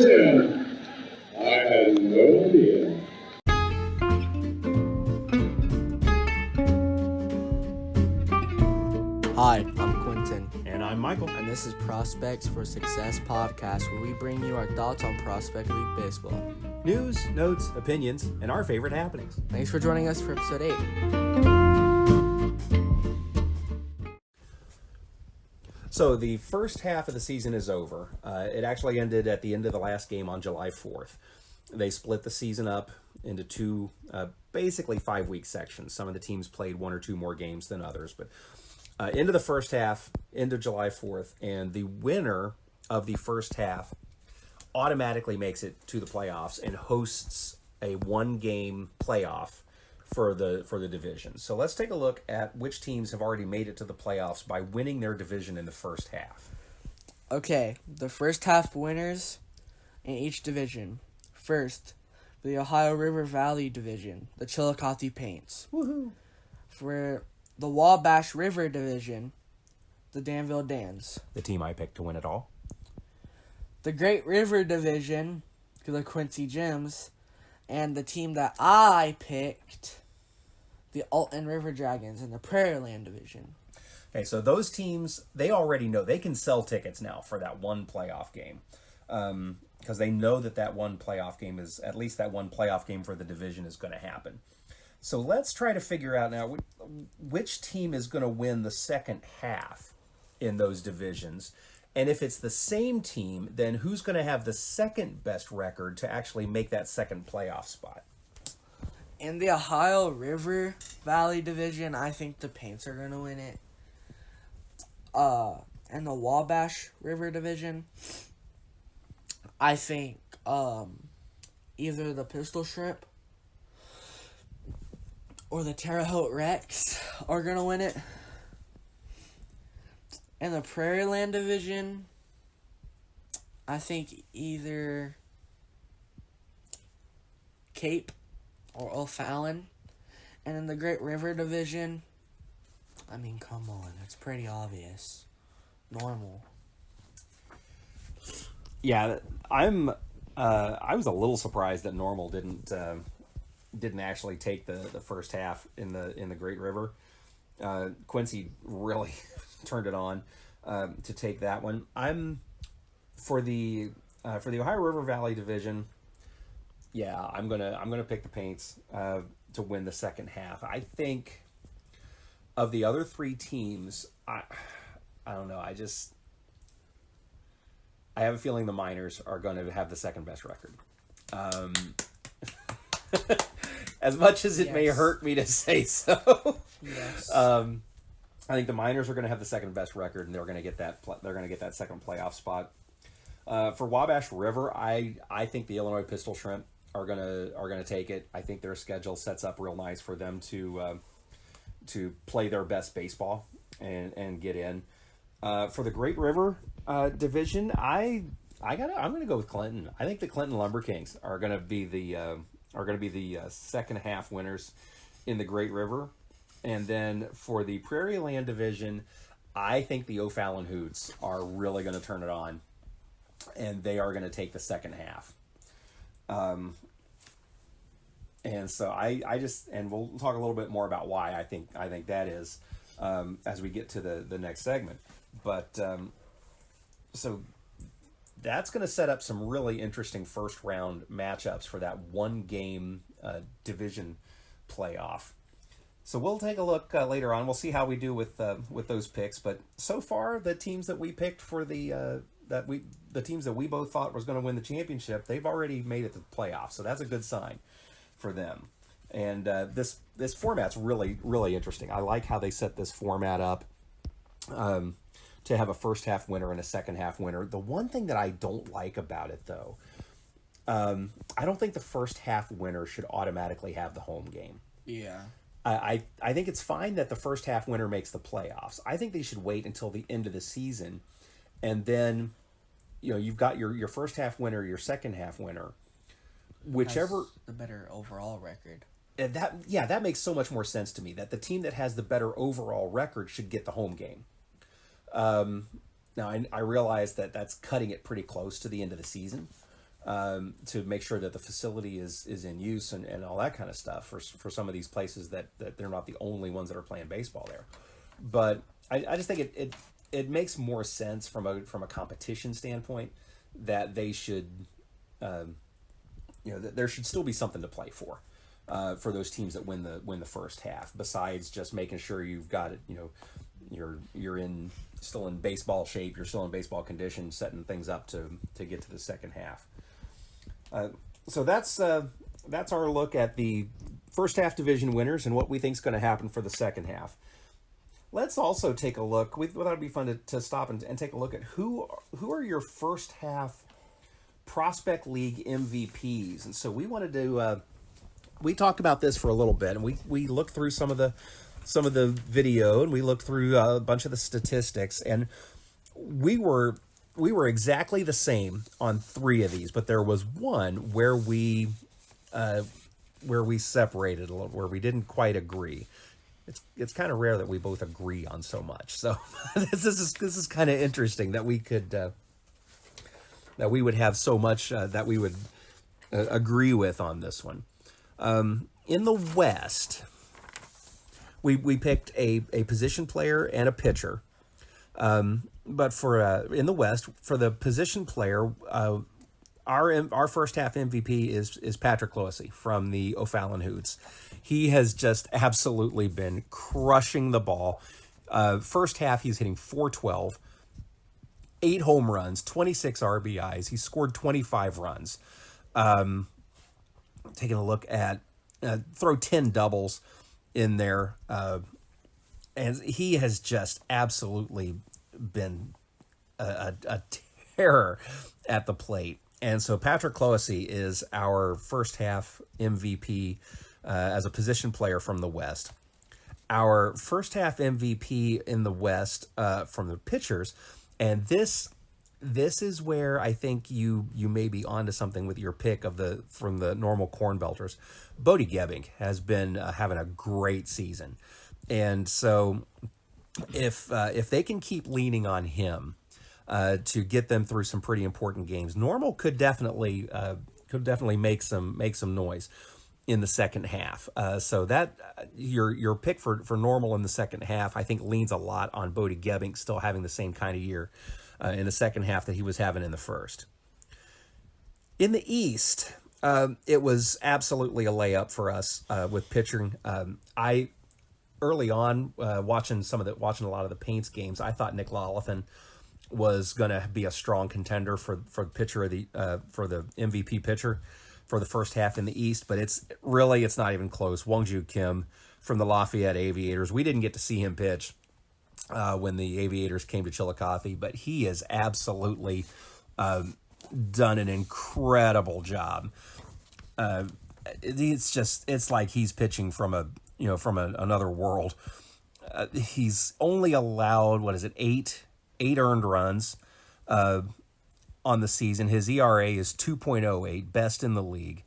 Quenton. I had no idea. Hi, I'm Quentin, And I'm Michael. and this is Prospects for Success podcast, where we bring you our thoughts on Prospect League baseball. News, notes, opinions, and our favorite happenings. Thanks for joining us for episode 8. So the first half of the season is over. It actually ended at the end of the last game on July 4th. They split the season up into two, basically 5-week sections. Some of the teams played one or two more games than others, but into the first half, into July 4th, and the winner of the first half automatically makes it to the playoffs and hosts a one-game playoff for the division. So let's take a look at which teams have already made it to the playoffs by winning their division in the first half. Okay, the first half winners in each division. First, the Ohio River Valley division, the Chillicothe Paints. Woohoo! For the Wabash River division, the Danville Dans. The team I picked to win it all. The Great River division, the Quincy Gems. And the team that I picked, the Alton River Dragons in the Prairie Land division. Okay, so those teams, they already know. They can sell tickets now for that one playoff game. Because they know that one playoff game is, at least that one playoff game for the division is going to happen. So let's try to figure out now which team is going to win the second half in those divisions. And if it's the same team, then who's going to have the second best record to actually make that second playoff spot? In the Ohio River Valley division, I think the Paints are going to win it. In the Wabash River division, I think either the Pistol Shrimp or the Terre Haute Rex are going to win it. In the Prairie Land division, I think either Cape or O'Fallon. And in the Great River division, I mean, come on, it's pretty obvious. Normal. Yeah, I was a little surprised that Normal didn't actually take the first half in the Great River. Quincy really turned it on to take that one. I'm for the Ohio River Valley division. Yeah, I'm gonna pick the Paints to win the second half. I think of the other three teams, I don't know. I have a feeling the Miners are going to have the second best record. As much as it may hurt me to say so. Yes. I think the Miners are going to have the second best record, and they're going to get that second playoff spot. For Wabash River, I think the Illinois Pistol Shrimp are gonna take it. I think their schedule sets up real nice for them to play their best baseball and get in. For the Great River division, I'm gonna go with Clinton. I think the Clinton Lumber Kings are gonna be the second half winners in the Great River. And then for the Prairie Land division, I think the O'Fallon Hoots are really going to turn it on, and they are going to take the second half. And so and we'll talk a little bit more about why I think that is as we get to the next segment. But so that's going to set up some really interesting first round matchups for that one game division playoff. So we'll take a look later on. We'll see how we do with those picks. But so far, the teams that we picked for the teams that we both thought was going to win the championship, they've already made it to the playoffs. So that's a good sign for them. And this format's really, really interesting. I like how they set this format up to have a first half winner and a second half winner. The one thing that I don't like about it, though, I don't think the first half winner should automatically have the home game. Yeah. I think it's fine that the first half winner makes the playoffs. I think they should wait until the end of the season, and then, you've got your first half winner, your second half winner, whichever has the better overall record. And that makes so much more sense to me. That the team that has the better overall record should get the home game. Now I realize that that's cutting it pretty close to the end of the season, to make sure that the facility is in use and all that kind of stuff for some of these places that they're not the only ones that are playing baseball there. But I just think it makes more sense from a competition standpoint that they should, that there should still be something to play for those teams that win the first half. Besides just making sure you've got it, you're still in baseball shape, you're still in baseball condition, setting things up to get to the second half. So that's our look at the first half division winners and what we think is going to happen for the second half. Let's also take a look. We thought it'd be fun to stop and take a look at who are your first half Prospect League MVPs. And so we wanted to we talked about this for a little bit, and we looked through some of the video, and we looked through a bunch of the statistics, and we were exactly the same on 3 of these, but there was one where we separated a little, where we didn't quite agree. It's kind of rare that we both agree on so much. So this is kind of interesting that we could that we would have so much that we would agree with on this one. In the West, we picked a position player and a pitcher. But in the West, for the position player, our first half MVP is Patrick Loessy from the O'Fallon Hoots. He has just absolutely been crushing the ball. First half, he's hitting .412, 8 home runs, 26 RBIs. He scored 25 runs. Taking a look at throw 10 doubles in there, and he has just absolutely been a terror at the plate. And so Patrick Loessy is our first half MVP as a position player from the West. Our first half MVP in the West from the pitchers, and this is where I think you may be onto something with your pick from the normal Corn Belters. Bodie Gebbing has been having a great season, and so if they can keep leaning on him to get them through some pretty important games, Normal could definitely make some noise in the second half. So that your pick for Normal in the second half, I think, leans a lot on Bodie Gebbing still having the same kind of year in the second half that he was having in the first. In the East, it was absolutely a layup for us with pitching. I early on watching a lot of the Paints games, I thought Nick Lolithan was going to be a strong contender for pitcher of for the MVP pitcher for the first half in the East, but it's not even close. Wongjoo Kim from the Lafayette Aviators. We didn't get to see him pitch when the Aviators came to Chillicothe, but he has absolutely done an incredible job. It's like he's pitching from another world. He's only allowed, 8 earned runs on the season. His ERA is 2.08, best in the league.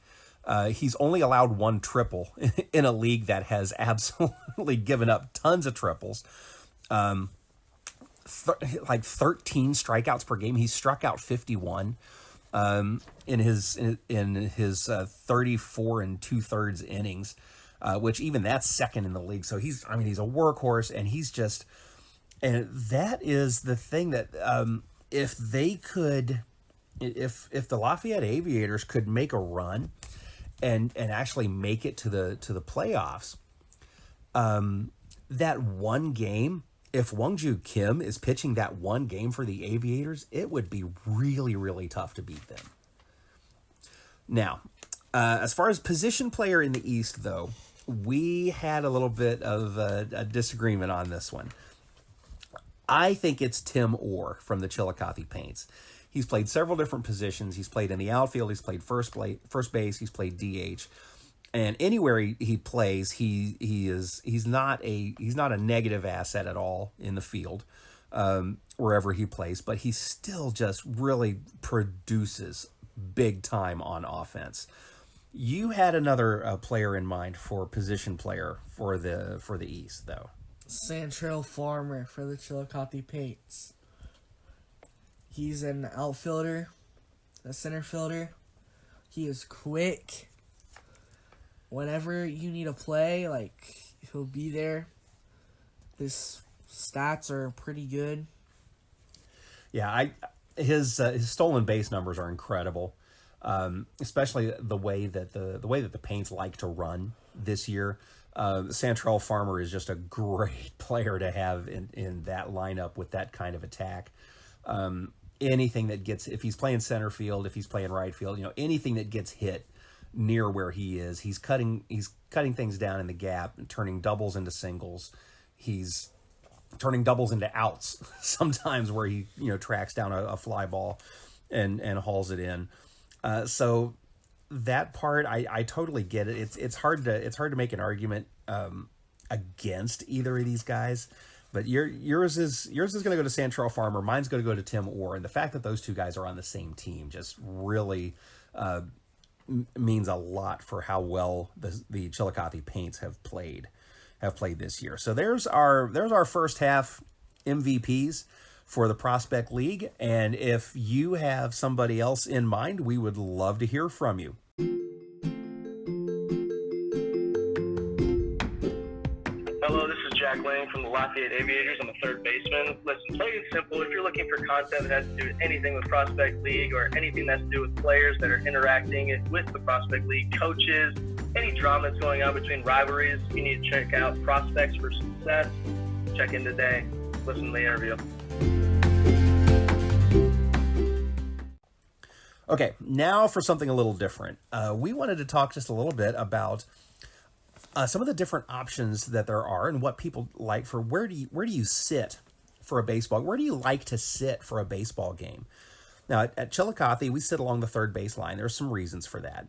He's only allowed 1 triple in a league that has absolutely given up tons of triples. 13 strikeouts per game. He struck out 51 in his 34 and 2/3 innings, which even that's second in the league. So he's a workhorse, and and that is the thing that if the Lafayette Aviators could make a run and actually make it to the playoffs, that one game, if Wongjoo Kim is pitching that one game for the Aviators, it would be really, really tough to beat them. Now, as far as position player in the East, though, we had a little bit of a disagreement on this one. I think it's Tim Orr from the Chillicothe Paints. He's played several different positions. He's played in the outfield. He's played first base. He's played DH. And anywhere he plays, he's not a negative asset at all in the field, wherever he plays. But he still just really produces big time on offense. You had another player in mind for position player for the East, though. Santrell Farmer for the Chillicothe Paints. He's an outfielder, a center fielder, He is quick. Whenever you need a play, like, he'll be there. His stats are pretty good. Yeah, his stolen base numbers are incredible, especially the way that the Paints like to run this year. Santrell Farmer is just a great player to have in that lineup with that kind of attack. Anything that gets, if he's playing center field, if he's playing right field, anything that gets hit near where he is, he's cutting things down in the gap and turning doubles into singles. He's turning doubles into outs sometimes where he tracks down a fly ball and hauls it in. So that part I totally get it. It's hard to make an argument against either of these guys. But yours is going to go to Santrell Farmer. Mine's going to go to Tim Orr. And the fact that those two guys are on the same team just really means a lot for how well the Chillicothe Paints have played this year. So there's our first half MVPs for the Prospect League. And if you have somebody else in mind, we would love to hear from you. Hello, this is Jack Lang from the Lafayette Aviators. I'm a third baseman. Listen, plain and simple, if you're looking for content that has to do with anything with Prospect League or anything that's to do with players that are interacting with the Prospect League, coaches, any drama that's going on between rivalries, you need to check out Prospects for Success. Check in today. Listen to the interview. Okay, now for something a little different. We wanted to talk just a little bit about some of the different options that there are and what people like for where do you sit for a baseball? Where do you like to sit for a baseball game? Now at Chillicothe, we sit along the third base line. There's some reasons for that.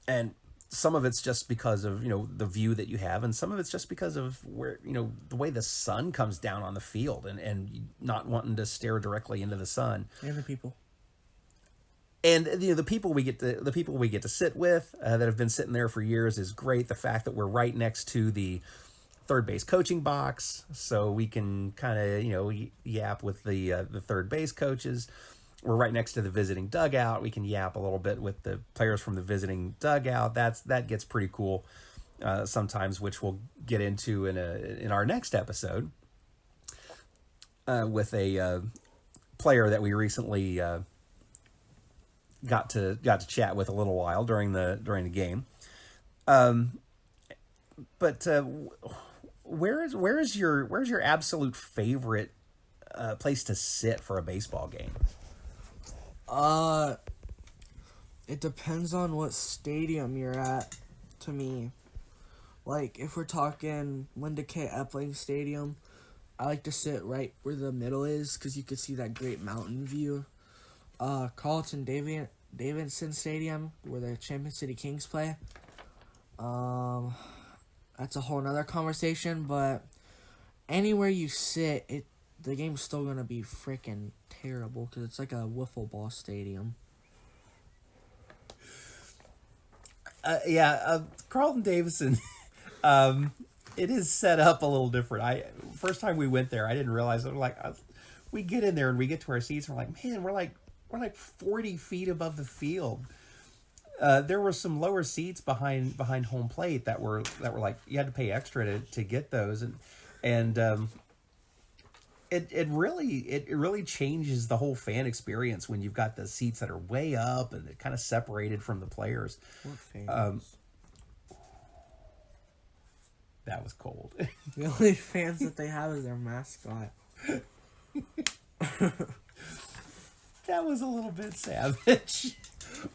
And some of it's just because of, the view that you have, and some of it's just because of where, the way the sun comes down on the field and not wanting to stare directly into the sun. And the people. And the people we get to sit with that have been sitting there for years is great. The fact that we're right next to the third base coaching box, so we can kind of yap with the third base coaches. We're right next to the visiting dugout. We can yap a little bit with the players from the visiting dugout. That gets pretty cool sometimes, which we'll get into in our next episode with a player that we recently got to chat with a little while during the game. But where's your absolute favorite place to sit for a baseball game? It depends on what stadium you're at, to me. Like, if we're talking Linda K. Epling Stadium, I like to sit right where the middle is, because you can see that great mountain view. Carlton Davidson Stadium, where the Champion City Kings play. That's a whole nother conversation, but anywhere you sit, the game's still gonna be freaking terrible, because it's like a wiffle ball stadium. Carlton Davidson, it is set up a little different. First time we went there, I didn't realize it. We get in there and we get to our seats, and we're like, man, we're like 40 feet above the field. There were some lower seats behind home plate that were like, you had to pay extra to get those, and it really changes the whole fan experience when you've got the seats that are way up and they're kind of separated from the players. That was cold. The only fans that they have is their mascot. That was a little bit savage.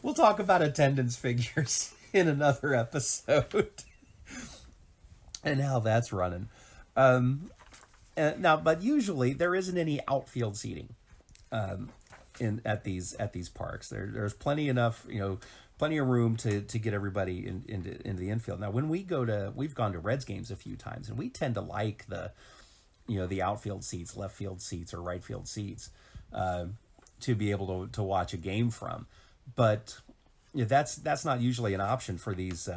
We'll talk about attendance figures in another episode and how that's running. But usually there isn't any outfield seating at these parks. There's plenty of room to get everybody into the infield. Now, when we've gone to Reds games a few times, and we tend to like the outfield seats, left field seats, or right field seats to be able to watch a game from. But that's not usually an option for these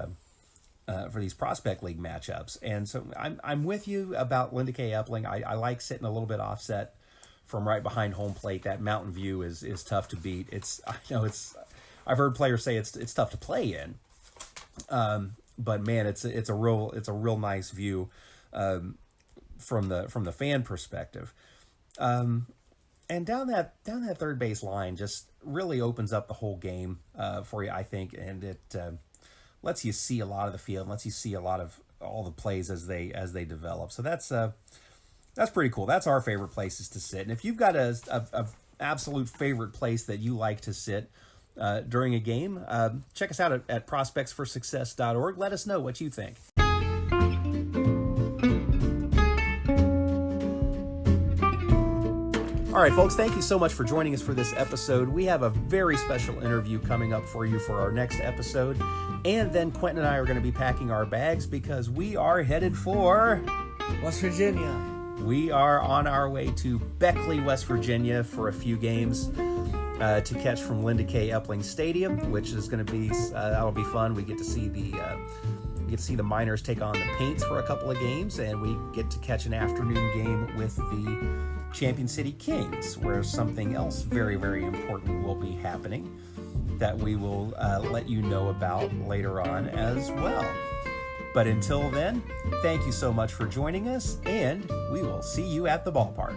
Prospect League matchups. And so I'm with you about Linda K. Epling. I like sitting a little bit offset from right behind home plate. That mountain view is tough to beat. I've heard players say it's tough to play in. But man, it's a real nice view from the fan perspective. And down that third base line just really opens up the whole game for you, I think, and it lets you see a lot of the field, lets you see a lot of all the plays as they develop. So that's pretty cool. That's our favorite places to sit. And if you've got a absolute favorite place that you like to sit during a game, check us out at prospectsforsuccess.org. Let us know what you think. All right, folks, thank you so much for joining us for this episode. We have a very special interview coming up for you for our next episode. And then Quenton and I are going to be packing our bags because we are headed for West Virginia. We are on our way to Beckley, West Virginia for a few games to catch from Linda K. Epling Stadium, which is going to be, that'll be fun. We get to see the Miners take on the Paints for a couple of games, and we get to catch an afternoon game with the Champion City Kings, where something else very, very important will be happening that we will let you know about later on as well. But until then, thank you so much for joining us, and we will see you at the ballpark.